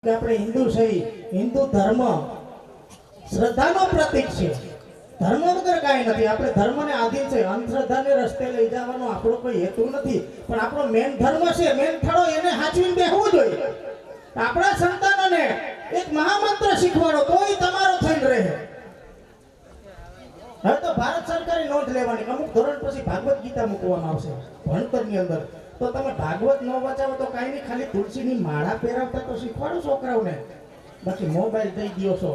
કે આપણે હિન્દુ છે, હિન્દુ ધર્મ શ્રદ્ધાનો પ્રતીક છે. ધર્મ વગર કાંઈ નથી. આપણે ધર્મને આધીન છે. અંધશ્રદ્ધાને રસ્તે લઈ જવાનો આપણો કોઈ હેતુ નથી, પણ આપણો મેન ધર્મ છે, મેન થડો એને હાચવીને બેહવું જોઈએ. આપણા સંતાનોને એક મહામંત્ર શીખવાડો તોય તમારો થઈને રહે. હવે તો ભારત સરકારે નોંધ લેવાની, અમુક ધોરણ પછી ભાગવત ગીતા મૂકવામાં આવશે ભણતરની અંદર. તો તમે ભાગવત ન વચાવો તો કાંઈ નહીં, ખાલી તુલસીની માળા પહેરાવતા તો શીખવાડો છોકરાઓને. બાકી મોબાઈલ દઈ દો છો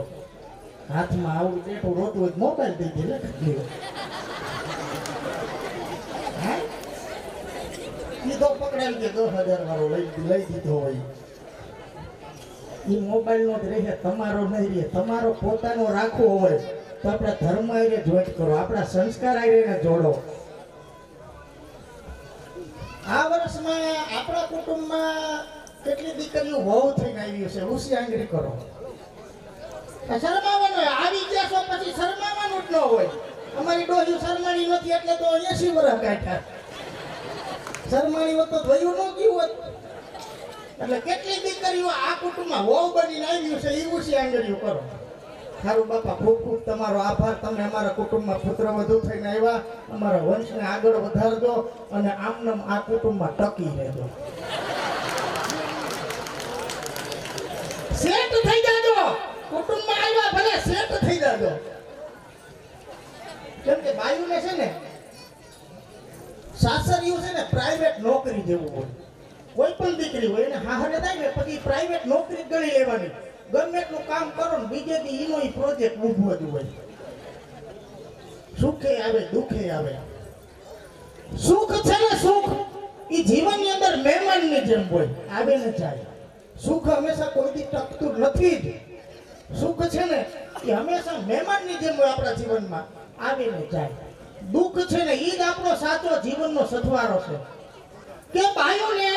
હાથમાં, આવું બેઠું રોતું હોય મોબાઈલ દઈ દે લે. સીધો પકડાવી કે 10,000 વાળો લઈ દીધો હોય. એ મોબાઈલ નો જ રહે, તમારો નહીં રહે. તમારો પોતાનો રાખવો હોય તો આપણા ધર્મ આઈને જોઈન્ટ કરો, આપણા સંસ્કાર આઈને જોડો. આ વર્ષમાં આપણા કુટુંબમાં કેટલી દીકરીઓ વહુ થઈને આવી છે, ઉસી આંગળી કરો. શરમાવાનું આવી ગયા છો પછી શરમાવાનું જ ન હોય. અમારી ડોહી શરમાણી નથી એટલે તો 80 વર્ષ કાઢ્યા. શરમાણી હોત તો ધોયું ન ગયું હોત. એટલે કેટલી દીકરીઓ આ કુટુંબમાં વહુ બનીને આવી છે, એ ઉસી આંગળીઓ કરો. સારું બાપા, ખૂબ ખૂબ તમારો આભાર. તમે અમારા કુટુંબમાં પુત્રવધુ થઈને આવ્યા, અમારા વંશને આગળ વધારજો અને આમનામ આ કુટુંબમાં ટકી રહેજો. સેટ થઈ જાજો. કુટુંબમાં આવ્યા ભલે સેટ થઈ જાજો. કેમ કે બાયુને છે ને સાસરિયું છે ને પ્રાઇવેટ નોકરી જેવું હોય. કોઈ પણ દીકરી હોય એને હાહરે થાય ને પછી પ્રાઇવેટ નોકરી ગણી લેવાની. ગમે એટલું કામ કરો ને બીજે દી એનો પ્રોજેક્ટ ઊભો જ હોય. સુખે આવે દુખે આવે. સુખ છે ને સુખ એ જીવનની અંદર મહેમાનની જેમ હોય, આવે ને જાય. સુખ હંમેશા કોઈથી ટકતું નથી જ. સુખ છે ને એ હંમેશા મહેમાનની જેમ હોય આપણા જીવનમાં, આવે ને જાય. દુઃખ છે ને એ જ આપણો સાચો જીવનનો સથવારો છે. કે બાયોને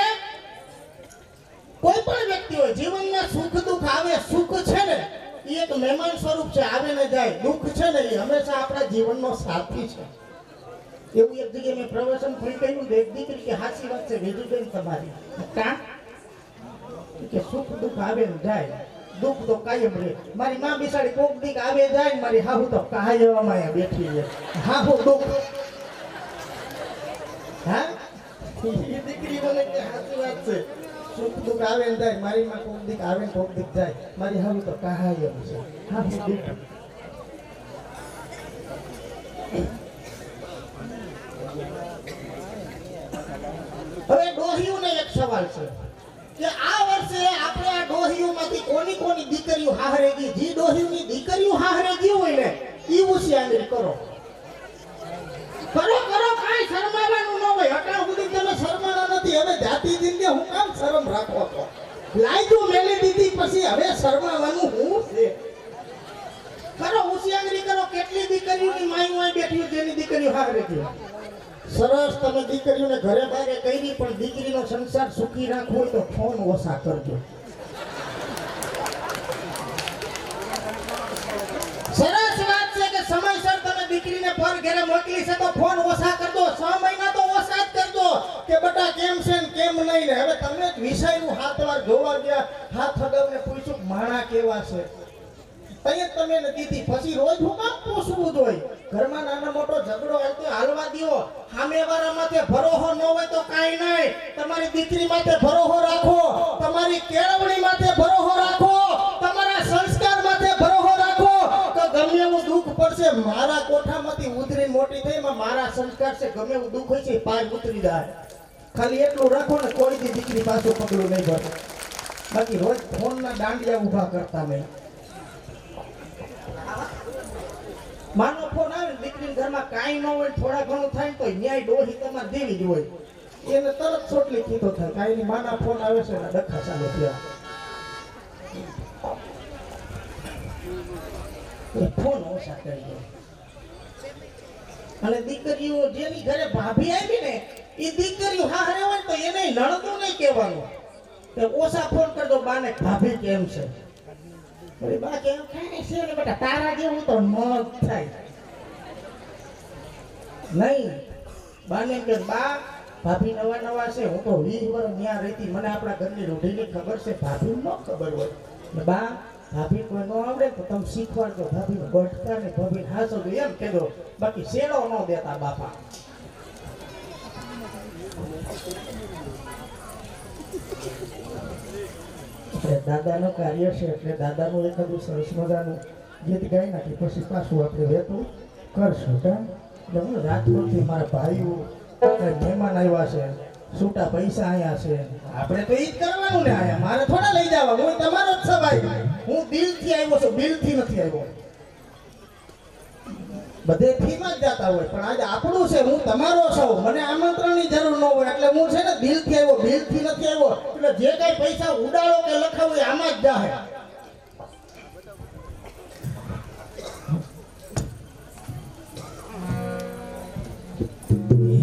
કોઈ પણ વ્યક્તિ હોય જીવનમાં સુખ દુઃખ આવે. સુખ છે ને એ એક મહેમાન સ્વરૂપ છે, આવે ને જાય. દુઃખ છે ને એ હંમેશા આપણા જીવનનો સાથી છે. એવું એક જગ્યાએ મેં પ્રવચન ફરી કહ્યું, એક દીકરી કે હાચી વાત છે વેજુબેન તમારી. કે સુખ દુઃખ આવે ને જાય, દુઃખ તો કાયમ રહે. મારી માં બિસાડી કોક દીક આવે જાય ને મારી હાહુ તો કાયમ બેઠી છે. હાહુ દુઃખ. હા, એ દીકરી બોલે કે હાચી વાત છે, સુખ દુઃખ આવે ને જાય. મારી માં કોક દીક આવે ને કોક દીક જાય, મારી હાહુ તો કાયમ છે. હાહુ દુઃખ. હવે ડોહીઓને એક સવાલ છે કે આ વર્ષે આપણે આ ડોહીઓમાંથી કોની દીકરીઓ હાહરે ગઈ. જે ડોહીઓની દીકરીઓ હાહરે ગઈ હોય ને ઈ ઉસી આંગળી કરો. કરો કરો, કાઈ શરમાવાનું ન હોય. અત્યાર સુધી તમે શરમાના નથી, હવે જાતિ દિનને હું કામ શરમ રાખો છો? લાઈજો મેલી દીધી પછી હવે શરમાવાનું હું છે? કરો, ઉસી આંગળી કરો. કેટલી દીકરીઓની માયું આ બેઠી જેની દીકરીઓ હાહરે ગઈ. સરસ, તમે દીકરીઓને ઘરે બહાર કરી, પણ દીકરીનો સંસાર સુખી રાખવો હોય તો ફોન ઓછા કરજો. સરસ વાત છે કે સમયસર તમે દીકરીને પર ઘરે મોકલી છે તો ફોન ઓછા કરજો. 6 મહિના તો ઓછા જ કરજો કે બટા કેમ છે ને કેમ નહીં ને. હવે તમે જ વિષયનું હાથ વાર જોવા ગયા, હાથ અગાઉને પૂછ્યું માણા કેવા છે, અહીંયા તમે ને દીધી પછી રોજ હું કામ પૂછવું જોઈએ? ઘરમાં નાનો મોટો ઝઘડો હોય તો હાલવા દો. સામેવાળા માથે ભરોસો ન હોય તો કાઈ નહીં. તમારી દીકરી માથે ભરોસો રાખો, તમારી કેળવણી માથે ભરોસો રાખો, તમારા સંસ્કાર માથે ભરોસો રાખો. તો ગમે એવું દુઃખ પડશે, મારા કોઠામાંથી ઉતરી મોટી થઈ મારા સંસ્કાર છે, ગમે એવું દુઃખ હોય છે પાર ઉતરી જાય. ખાલી એટલું રાખો ને કોઈ દી દીકરી પાછું પગલું નહીં ભરે. બાકી રોજ ફોનના દાંડિયા ઊભા કરતા નહીં. માનો ફોન આવે દીકરી ઘરમાં કાંઈ ન હોય, થોડા ઘણું થાય તો ન્યાય ડોહી તમારે દેવી જ હોય. એને તરત છોટલી કીધો થાય, કાંઈ નહીં માના ફોન આવે છે ને ડખા ચાલે ત્યાં. ફોન ઓછા કરી દો. અને દીકરીઓ જેની ઘરે ભાભી આવી ને એ દીકરીઓ હારે હોય તો એને નણંદો નહીં કહેવાનું કે ઓછા ફોન કરજો બાને ભાભી કેમ છે. બા કેમ ખાય છે ને બેટા, તારા જેવું તો મત થાય નહીં. બાને કે બા ભાભી નવા નવા છે, હું તો 20 વર્ષ ત્યાં રહેતી, મને આપણા ઘરની રૂઢીની ખબર છે, ભાભી ન ખબર હોય. ને બા ભાભી કોઈ ન આવડે તો તમે શીખવાડજો, ભાભીને બટકા ને ભાભીને હાસવજો એમ કહેજો, બાકી શેડો ન દેતા બાપા. દાદાનું કાર્ય છે એટલે દાદાનું એકાદું સરસ મજાનું ગીત ગાઈ નાખી પછી પાછું આપણે વહેતું કરશું. કેમ એટલે હું રાજકોટથી મારા ભાઈઓ મહેમાન આવ્યા છે, છૂટા પૈસા અહીંયા છે, આપણે તો ઈ જ કરવાનું ને. આયા મારે થોડા લઈ જવા, હું તમારો જ છું ભાઈ, હું દિલથી આવ્યો છું, બિલથી નથી આવ્યો. બધે ફીમાં જ જતા હોય પણ આજે આપણું છે, હું તમારો છું, મને આમંત્રણની જરૂર ન હોય એટલે હું છે ને દિલથી આવ્યો, બિલથી નથી આવ્યો. એટલે જે કઈ પૈસા ઉડાડો કે લખાવો એ આમાં જ જાહે.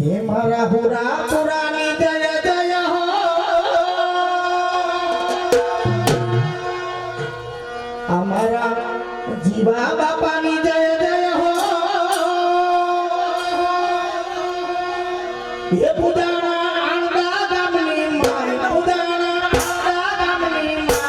હે મારા હુરા પુરાની જય જય હો, અમારા જીવા બાપાની જય જય હો. એ પુજાણા આંગા ગામની માં, પુજાણા આંગા ગામની માં.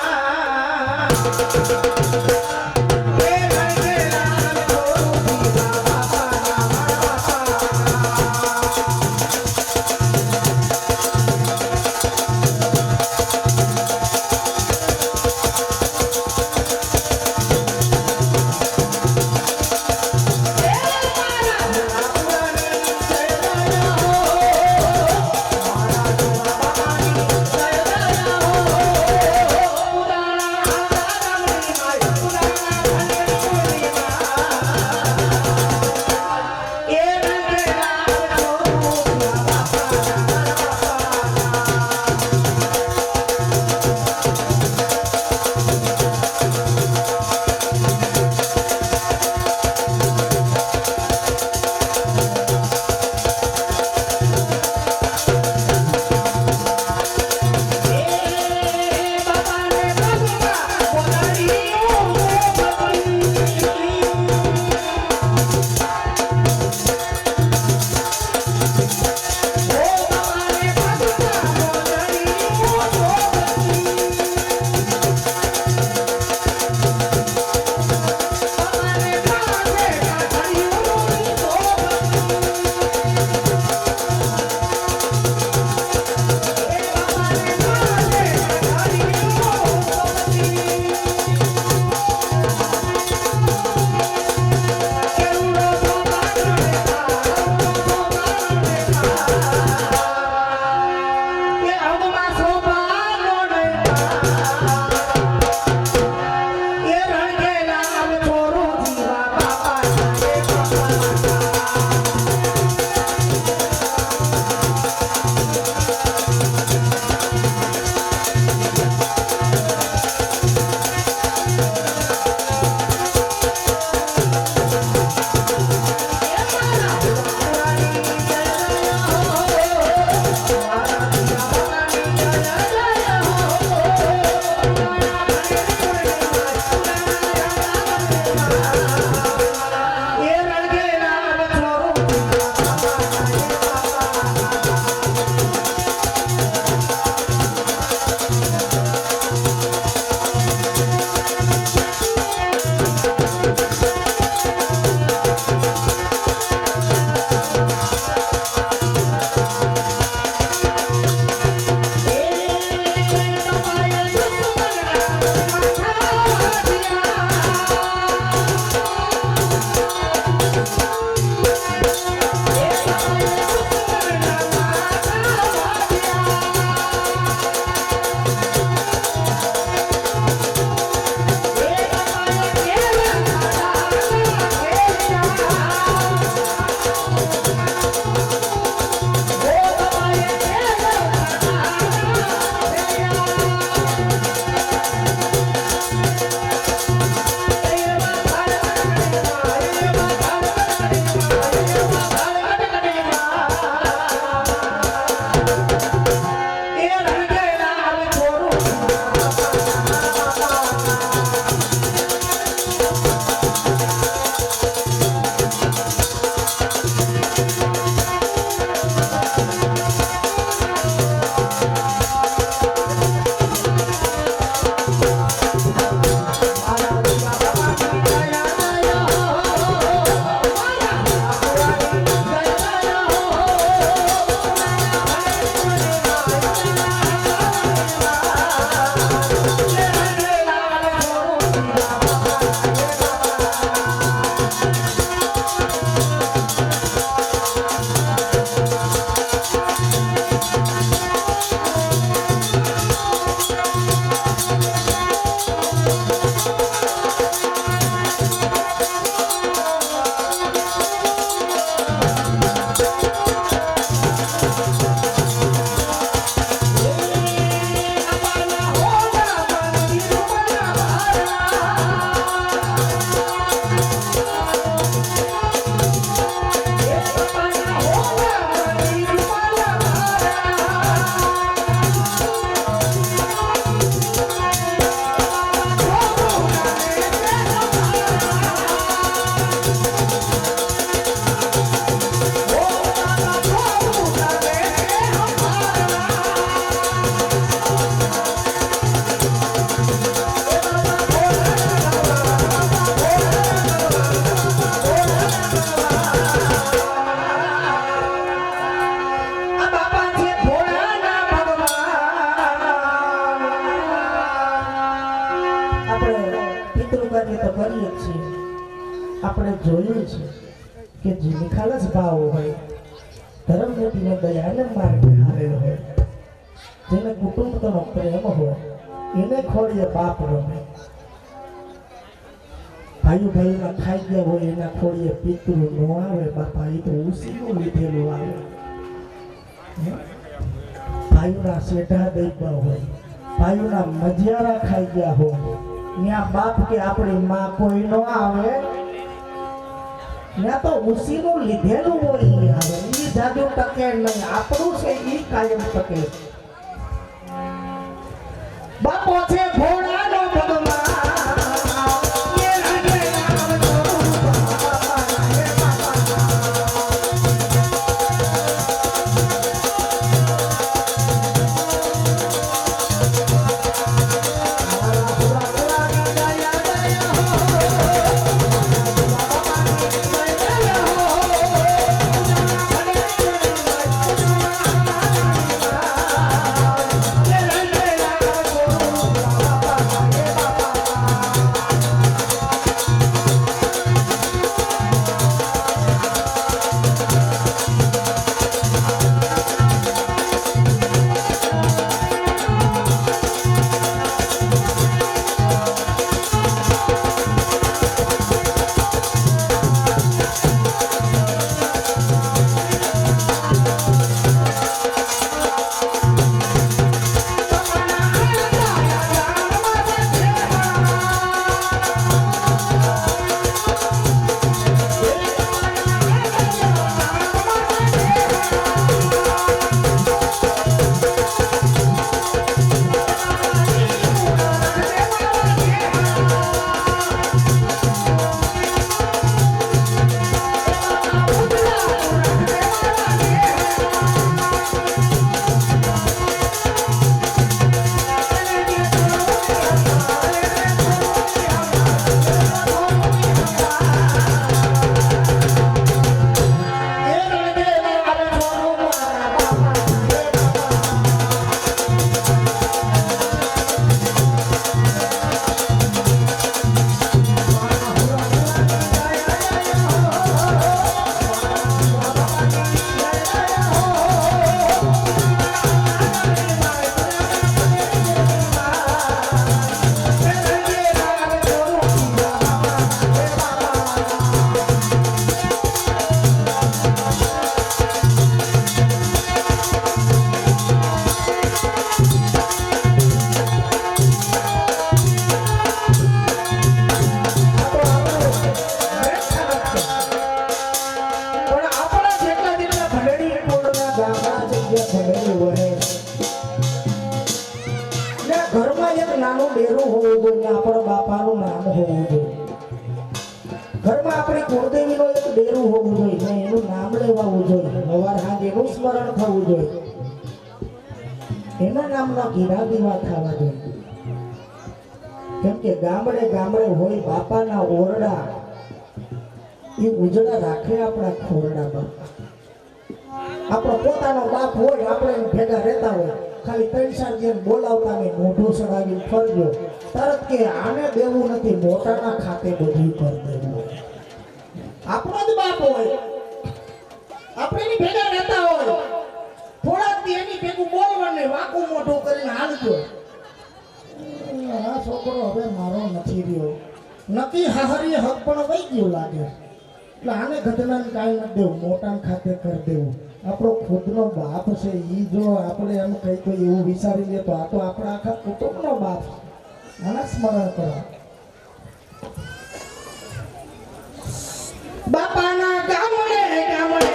આપણે પિતૃ કાર્ય તો કરીએ જ છીએ. આપણે જોયું છે કે જે નિખાલસ ભાવ હોય, ધર્મનીતિને દયાને માર્ગે હારેલ હોય, જેને કુટુંબનો પ્રેમ હોય, એને ખોળીએ બાપ રમે. ભાઈઓ ભાઈઓના ખાઈ ગયા હોય એના ખોળીએ પિતૃ નો આવે. બાપા એ તો ઉસીનું લીધેલું આવે. ભાઈઓના શેઢા દઈબા હોય, ભાઈઓના મજિયારા ખાઈ ગયા હોય, ત્યાં બાપ કે આપણી માં કોઈ નો આવે, ત્યાં તો ઉસીનું લીધેલું હોય ઈ આવે. ઈ જાદુ ટકે નહીં, આપણું છે ઈ કાયમ ટકે. બાપો છે ઘોડાનો ભગવાન. ઘરમાં એક નાનું ડેરું હોવું જોઈએ, આપણા બાપાનું નામ હોવું જોઈએ. ઘરમાં આપણી કુળદેવીનો એક ડેરું હોવું જોઈએ, એનું નામ લેવાવું જોઈએ. સવાર સાંજ એનું સ્મરણ થવું જોઈએ. એના નામના ઘીરા દીવા થવા જોઈએ. કેમ કે ગામડે ગામડે હોય બાપાના ઓરડા, એ ઉજળા રાખે આપણા ખોરડામાં. આપણો પોતાનો બાપ હોય, આપણે ભેગા રહેતા હોય, ખાલી 3-4 જણ બોલાવતા ને મોઢું ચડાવી ફરજો, તરત કે આને દેવું નથી, મોટાના ખાતે બધું કરી દેવું. આપણો જ બાપ હોય, આપણે એની ભેગા રહેતા હોય, થોડાક દી એની ભેગું બોલવાનું, વાકું મોઢું કરીને હાલજો. આ છોકરો હવે મારો નથી રહ્યો, નક્કી હાહરીએ હક પણ વહી ગયું લાગે, એટલે આને ગધનાને કાંઈ નથી દેવું, મોટાને ખાતે કરી દેવું. આપણો ખુદનો બાપ છે, ઈ જો આપણે એમ કઈ કોઈ એવું વિચારી લે તો આ તો આપણા આખા કુટુંબનો બાપ છે. આના સ્મરણ કરો. બાપાના ગામડે ગામડે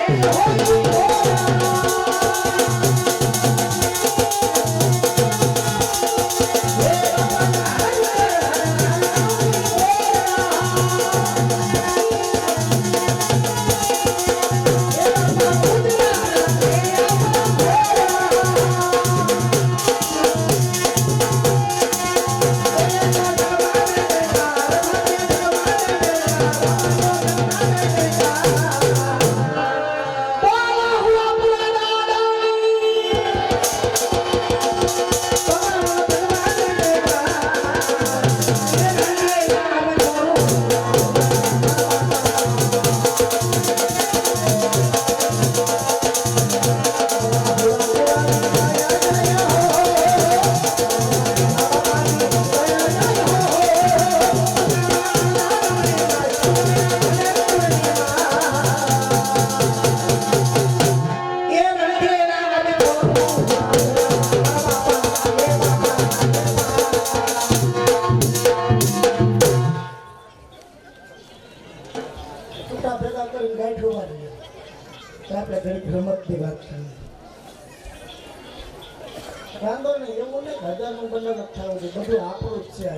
વાંધો નહીં, એવું નહીં 1000નું બંડલ જ થવું છે, બધું આપણું જ છે.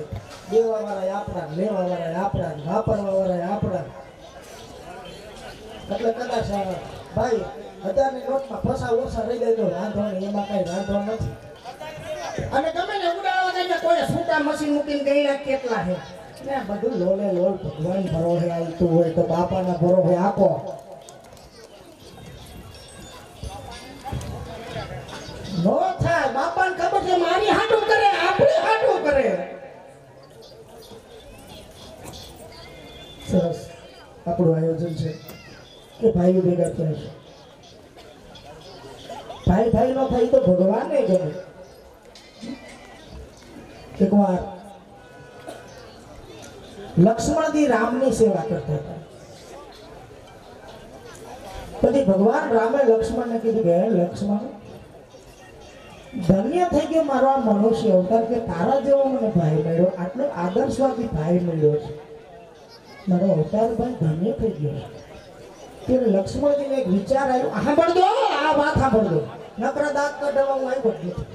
દેવા વાળા આપણા, લેવા વાળા આપણા, વાપરવા વાળા આપણા. એટલે કદાચ ભાઈ 1000ની નોટમાં ફસા ઓછા રહી જાય તો વાંધો નહીં, એમાં કઈ વાંધો નથી. અને ગમે ને ઉડાડવા જાય કોઈ છૂટા મશીન મૂકીને ગઈ કેટલા છે ને બધું લોલે લોલ ભગવાન ભરોસે આવતું હોય તો બાપાના ભરોસે આપો. નો થાય, બાપાને ખબર છે મારી હાટું કરે, આપણે હાટું કરે. સરસ આપણું આયોજન છે કે ભાઈઓ ભેગા થયા છે. ભાઈ ભાઈ નો થાય તો ભગવાન ને ગમે. એકવાર લક્ષ્મણજી રામની સેવા કરતા હતા. પછી ભગવાન રામે લક્ષ્મણને કીધું કે લક્ષ્મણ, ધન્ય થઈ ગયો મારો આ મનુષ્ય અવતાર કે તારા જેવો મને ભાઈ મળ્યો, આટલો આદર્શવાદી ભાઈ મળ્યો છે. મારો અવતાર ભાઈ ધન્ય થઈ ગયો છે. ત્યારે લક્ષ્મણજીને એક વિચાર આવ્યો. સાંભળજો, આ વાત સાંભળજો, નકરા દાંત કઢાવવા હું આવ્યો જ નથી.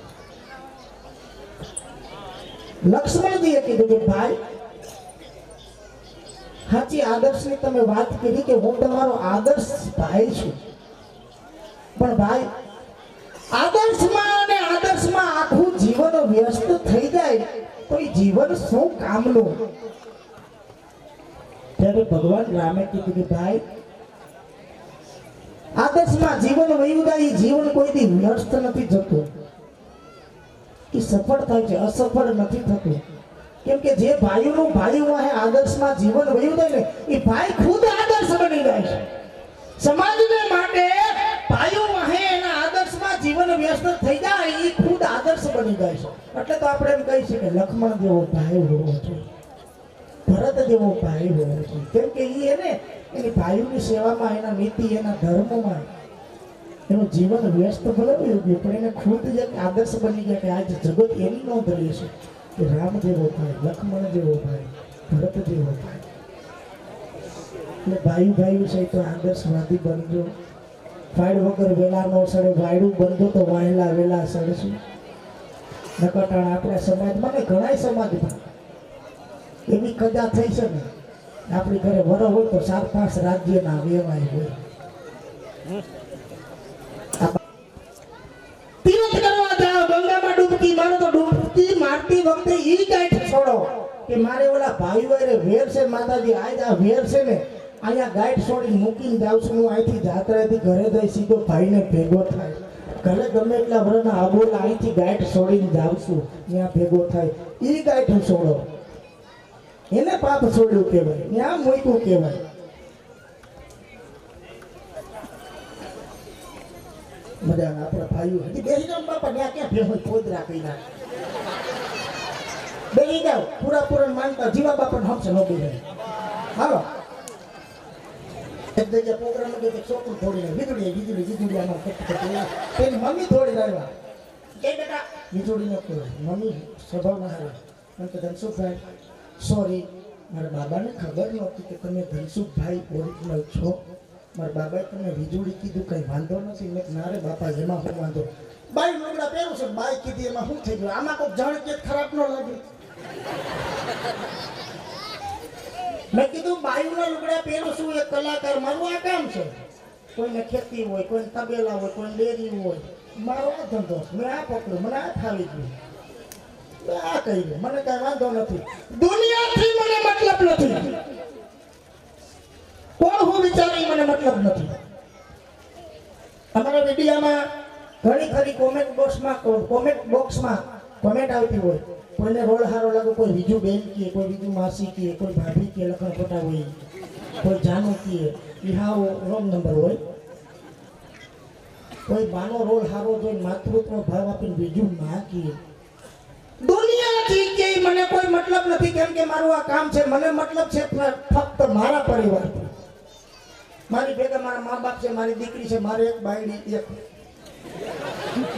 લક્ષ્મણજીએ કીધું કે ભાઈ, સાચી આદર્શની તમે વાત કરી કે હું તમારો આદર્શ ભાઈ છું, પણ ભાઈ આદર્શમાં અને આદર્શમાં આખું જીવન વ્યસ્ત થઈ જાય તો એ જીવન શું કામનું? ત્યારે ભગવાન રામે કીધું કે ભાઈ, આદર્શમાં જીવન વયું જાય, જીવન કોઈથી વ્યસ્ત નથી જતું, એ સફળ થાય છે, અસફળ નથી થતું. કેમ કે જે ભાઈઓનું ભાઈઓ આદર્શમાં જીવન વયું જાય ને એ ભાઈ ખુદ આદર્શ બની જાય છે. સમાજને માટે ભાઈઓ એના આદર્શમાં જીવન વ્યસ્ત થઈ જાય એ ખુદ આદર્શ બની જાય છે. એટલે તો આપણે એમ કહી શકીએ લક્ષ્મણ જેવો ભાઈ હોવો જોઈએ, ભરત જેવો ભાઈ હોવો જોઈએ. કેમ કે એની ભાઈઓની સેવામાં, એના નીતિ, એના ધર્મમાં એનું જીવન વ્યસ્ત ભલાવ્યું ગયું, પણ એને ખુદ જે આદર્શ બની ગયા કે આજ જગત એની નોંધ લે છે કે રામ જેવો ભાઈ, લક્ષ્મણ જેવો ભાઈ, ભરત જેવો ભાઈ. એટલે ભાઈ ભાઈ છે તો આદર્શવાદી બનજો. ફાઈડ વગર વેલા નો સડે, વાયડું બંધો તો વાયલા વેલા સડશું. નકટાણ આપણા સમાજમાં ને ઘણા સમાજમાં એવી કદા થઈ છે ને, આપણી ઘરે વર હોય તો 4-5 રાજ્યના વેવાય હોય. તીર્થ કરવા જાઓ, ગંગામાં ડૂબકી મારો તો ડૂબકી મારતી વખતે ઈ ગાંઠ છોડો કે મારે ઓલા ભાઈઓ રે વેર છે, માતાજી આજ આ વેર છે ને અહીંયા ગાંઠ છોડી મૂકીને જાઉં છું. હું અહીંથી જાત્રાથી ઘરે જઈ સીધો ભાઈને ભેગો થાય. ઘરે ગમે એટલા વરના આબોલ અહીંથી ગાંઠ છોડીને જાઉં છું, ત્યાં ભેગો થાય. ઈ ગાંઠ છોડો, એને પાપ છોડ્યું કહેવાય, ત્યાં મૂક્યું કહેવાય. મજા આપણા ભાઈઓ હજી બેસી જાવ બાપા, ત્યાં ક્યાં ભેગો પોદરા કરી નાખે. બેસી જાવ, પૂરા માનતા જીવા બાપા હમશે નો બેસે. હાલો એક જગ્યા પ્રોગ્રામ હતો, છોકરું થોડી વીજળી આમાં તેની મમ્મી થોડી આવ્યા કે બેટા વીજળી ન કરો. મમ્મી સ્વભાવના હારા મને તો ધનસુખભાઈ સોરી, મારા બાબાને ખબર નહોતી કે તમે ધનસુખભાઈ ઓરિજિનલ છો. મારા બાબાએ તમને વીજળી કીધું, કઈ વાંધો નથી. મેં ના રે બાપા, એમાં શું વાંધો? બાઈ લુગડા પહેરું છે, બાઈ કીધી એમાં શું થઈ ગયું? આમાં કોઈ જણ કે ખરાબ ન લાગે. મેં કીધું બાયુના લુગડા પહેરું છું, એક કલાકાર, મારું આ કામ છે. કોઈને ખેતી હોય, કોઈને તબેલા હોય, કોઈને ડેરી હોય, મારો આ ધંધો. મેં આ પકડ્યું, મને આ ફાવી ગયું, આ કહી ગયું, મને કઈ વાંધો નથી. દુનિયાથી મને મતલબ નથી, કોણ હું વિચારી મને મતલબ નથી. અમારા વિડીયામાં ઘણી ખરી કોમેન્ટ બોક્સમાં કોમેન્ટ આવતી હોય. કોઈને રોલ હારો લાગે, કોઈ બીજું બેન કહે, કોઈ બીજું માસી કહે, કોઈ ભાભી કહે, લખણ ખોટા હોય, કોઈ જાનુ કહે, એ હાવ રોંગ નંબર હોય. કોઈ બાનો રોલ હારો જોઈને માતૃત્વ ભાવ આપીને બીજું ના કહે. દુનિયાથી કે મને કોઈ મતલબ નથી, કેમ કે મારું આ કામ છે. મને મતલબ છે ફક્ત મારા પરિવારથી. મારી ભેગા મારા મા બાપ છે, મારી દીકરી છે, મારે એક બાયડી એક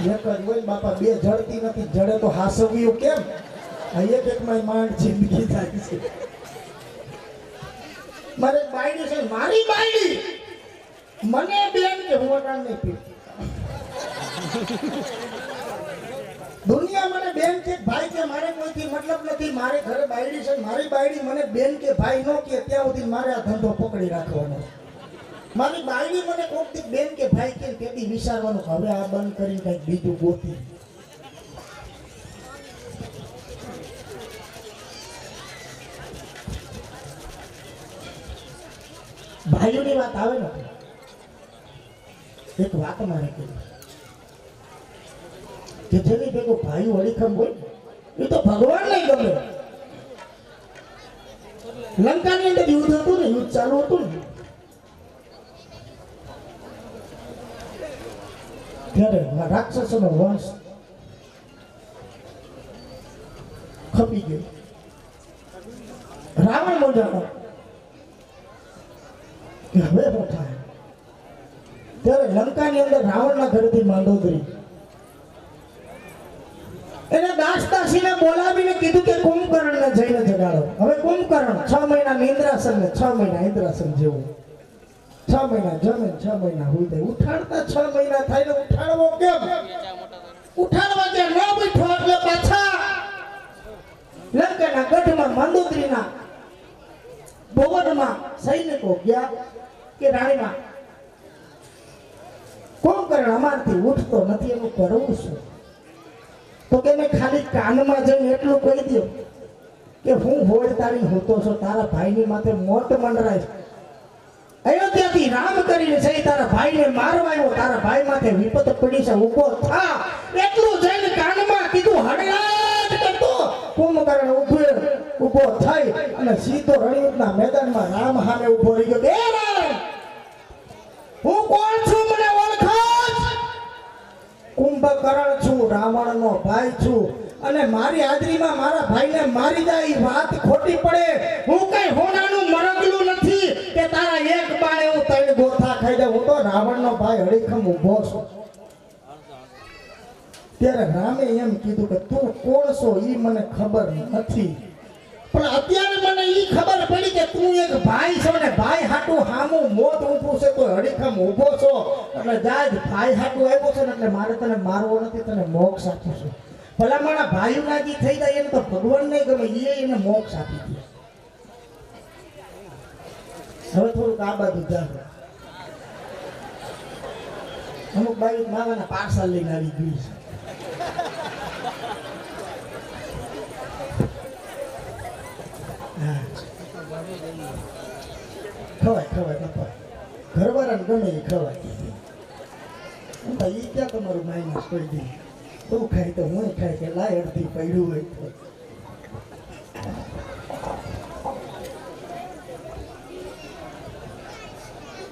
જ હોય બાપા. બે જડતી નથી, જડે તો હાસવ્યું કેમ? એકમાં માંડ જિંદગી થાય છે. મારે બાયડી છે, મારી બાયડી મને બેન કે હું અટાણ નહીં પીવું. દુનિયા મને બેન કે ભાઈ કે મારે કોઈથી મતલબ નથી. મારે ઘરે બાયડી છે, મારી બાયડી મને બેન કે ભાઈ નો કે ત્યાં સુધી મારે આ ધંધો પકડી રાખવાનો. મારી બાયડી મને કોઈથી બેન કે ભાઈ કે તેથી વિચારવાનું હવે આ બંધ કરી કંઈક બીજું ગોતી. ભાઈઓની વાત આવે ને એક વાત મારે કરી કે જેની ભેગો ભાઈ અડીખમ હોય એ તો ભગવાન નહીં ગમે. લંકાની અંદર યુદ્ધ હતું ને, યુદ્ધ ચાલુ હતું ને, ત્યારે રાક્ષસોનો વંશ ખપી ગયો. રાવણ મોજાનો કે હવે શું થાય? ત્યારે લંકાની અંદર રાવણના ઘરેથી માંડોદરી એને દાસદાસીને બોલાવીને કીધું કે કુંભકર્ણને જઈને જગાડો. હવે કુંભકર્ણ 6 મહિના નિંદ્રાસન ને 6 મહિના ઇન્દ્રાસન જેવું, 6 મહિના જમે 6 મહિના હુઈ જાય. ઉઠાડતા 6 મહિના થાય ને ઉઠાડવો કેમ? ઉઠાડવા જે ન બેઠો એટલે પાછા લંકાના ગઢમાં માંડોદરીના ભવનમાં સૈનિકો ગયા કે રાણીમાં કુંભકર્ણ અમારથી ઉઠતો નથી, એનું કરવું શું? તો કે મેં ખાલી કાનમાં જઈને એટલું કહી દઉં કે હું હોડ તારી હોતો છો, તારા ભાઈની માથે મોટ મંડરાય. અયોધ્યાથી રામ કરીને છે તારા ભાઈને મારવા આવ્યો, તારા ભાઈ માથે વિપત પડી છે, ઊભો થા. એટલું જઈને કાનમાં કીધું. હડલાટ કરતો કુંભકર્ણ ઊભો થઈ અને સીધો રણયુદ્ધના મેદાનમાં રામ સામે ઊભો રહી ગયો. બે રામ, હું કોણ છું મને ઓળખો? કુંભકર્ણ છું, રાવણનો ભાઈ છું, અને મારી હાજરીમાં મારા ભાઈને મારી જાય એ વાત ખોટી પડે. હું કઈ હોનાનું મરગલું નથી કે તારા એક બાણે હું 3 ગોથા ખાઈ જાઉં. હું તો રાવણનો ભાઈ હળીખમ ઊભો છું. ત્યારે રામે એમ કીધું કે તું કોણ છો એ મને ખબર નથી, પણ અત્યારે મને ઈ ખબર પડી કે તું એક ભાઈ છો ને ભાઈ હાટું હામું મોત ઊભું છે, તો હડીખમ ઊભો છો એટલે જાજ ભાઈ હાટું આવ્યો છે ને એટલે મારે તને મારવો નથી, તને મોક્ષ આપું છું. ભલા મારા ભાઈઓ નાજી થઈ જાય એને તો ભગવાન નહીં ગમે, એને મોક્ષ આપી દે. હવે થોડુંક આ બાજુ જાવ. અમુક બાઈ માવાના પાર્સલ લઈને આવી ગયું છે. ખવાય બાપા, ઘરવાળાને ગમે એ ખવાય. એ ક્યાં તમારું માઇનસ કરી દે? તું ખાય તો હું ખાય કે લાય અડધી પડ્યું હોય તો